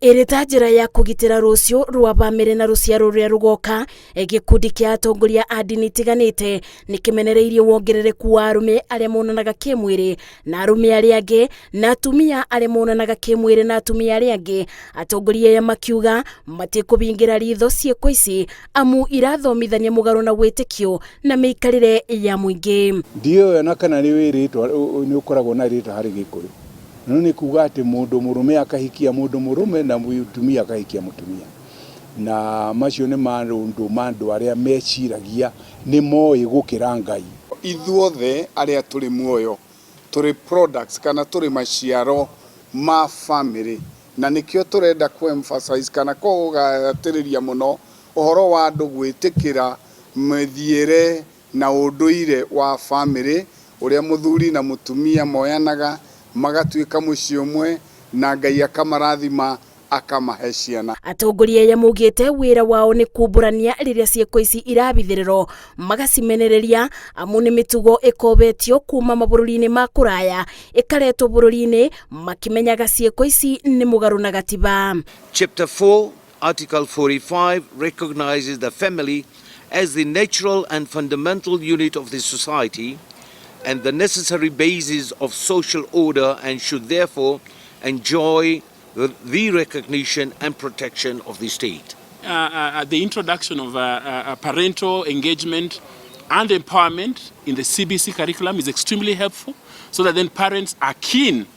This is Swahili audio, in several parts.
Ĩrĩ ta njĩra ya kũgitĩra rũciũ rwa bamĩrĩ na rũciaro rũrĩa rũgoka, gĩkundi kĩa atongoria a ndini itiganĩte nĩ kĩmenereirie wongerereku wa arũme arĩa monanaga kĩmwĩrĩ na arũme arĩa angĩ na atumia arĩa monanaga kĩmwĩrĩ na atumia arĩa angĩ. Atongoria aya makiuga matikũbingĩra ritho ciĩko ici amu irathomithania mũgarũ na wĩtĩkio na mĩikarĩre ya mũingĩ. Ndiyo na kana nĩ wĩrĩtwa nĩ ũkoragwo na rĩtwa harĩ Gĩkũyũ. No nĩ kuga atĩ mũndũ mũrũme akahikia mũndũ mũrũme na mũtumia akahikia mũtumia. Na macio nĩ mandũ arĩa meciragia nĩ moĩ gũkĩra Ngai. Ithuothe arĩa tũrĩ muoyo tũrĩ products kana tũrĩ maciaro ma family, na nĩkĩo tũrenda emphasize kana kũgatĩrĩria mũno ũhoro wa andũ gwĩtĩkĩra mũthiĩre na ũndũire wa family ũrĩa mũthuri na mũtumia moyanaga magatuĩka mũciĩ ũmwe na Ngai akamarathima akamahe ciana. Atongoria aya maugĩte wĩra wao nĩ kumbũrania rĩrĩa ciĩko ici irabithĩrĩrwo, magacimenereria amu nĩ mĩtugo ĩkobetio kuma mabũrũri-inĩ ma kũraya ĩkaretwo bũrũri-inĩ makimenyaga ciĩko ici nĩ mũgarũ na gatiba. Chapter 4, Article 45 recognizes the family as the natural and fundamental unit of the society and the necessary basis of social order, and should therefore enjoy the recognition and protection of the state. The introduction of parental engagement and empowerment in the CBC curriculum is extremely helpful, so that then parents are keen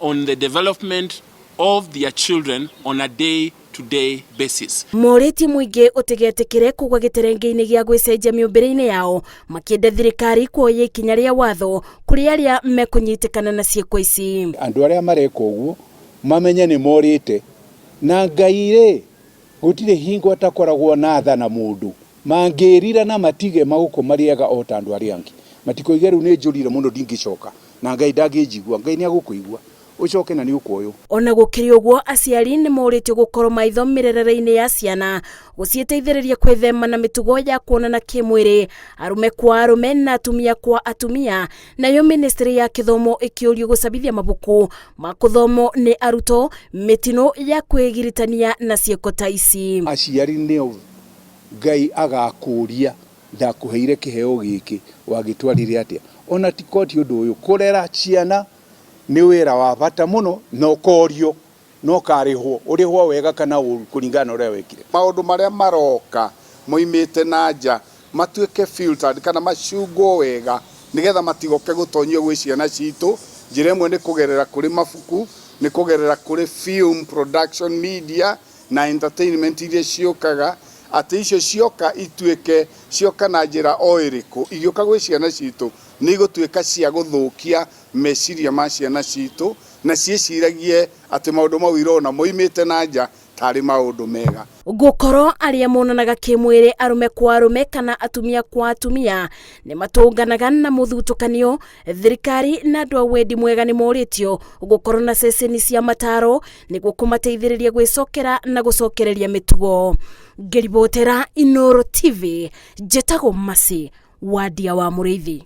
on the development of their children on a day-to-day basis. Morĩti mũingĩ ũtegetekire kũgwa gĩterenge-inĩ gĩa gwĩcenjia mĩũmbĩre-inĩ yao makĩenda thirikari kuoya ikinya rĩa watho kũrĩ arĩa mekũnyitĩkana na ciĩko ici. Andũ arĩa mareka ũguo mamenye nĩ morĩte na Ngai gũtirĩ hingo atakoragwo na tha na mũndũ mangĩrira na matige magũkũ marĩega o ta andũ arĩa angĩ. Matikoige rĩu nĩ njũrire mũno ndingĩcoka na Ngai ndangĩnjigua. Ngai nĩ agũkũigua ucoke na nĩ ũkuoyo. Ona gũkĩrĩ ũguo aciari nĩ morĩtio gũkorwo maitho mĩrerere-inĩ ya ciana gũciteithĩrĩria kwĩthema na mĩtugo ya kuonana kĩmwĩrĩ, arũme kwa arũme na atumia kwa atumia. Nayo ministry ya gĩthomo ĩkĩũrio gũcabithia mabuku ma gũthomwo nĩ arutwo mĩtino ya kwĩgiritania na ciĩko ta ici. Aciari nĩo Ngai agakũria ndakũheire kĩheo gĩkĩ wagĩtwarire atĩa. Ona tikoti ũndũ ũyũ kũrera ciana nĩ wĩra wa bata mũno no korio no karĩhwo ũrĩhwo wega kana ũru kũringana ũrĩa wekire. Maũndũ marĩa maroka moimĩte na nja matuĩke filtered kana macungwo wega nĩgetha matigoke gũtonyio gwĩ ciana citũ. Njĩra ĩmwe nĩ kũgerera kũrĩ mabuku, nĩ kũgerera kũrĩ film production media na entertainment iria ciũkaga, atĩ icio cioka ituĩke cioka na njĩra o ĩrĩkũ igĩũka gwĩ ciana citũ nĩ igũtuĩka cia gũthũkia meciria ma ciana citũ na ciĩciragie atĩ maũndũ mau irona moimĩte na nja tarĩ maũndũ mega. Gũkorwo arĩa monanaga kĩmwĩrĩ arũme kwa arũme kana atumia kwa atumia nĩ matũnganaga na mũthutũkanio, thirikari na andũ a wendi mwega nĩ morĩtio gũkorwo na ceceni cia mataro nĩguo kũmateithĩrĩria gwĩcokera na gũcokereria mĩtugo. Ngĩribotera Inooro TV, njĩtagwo Masi wa Ndia wa Mũrĩithi.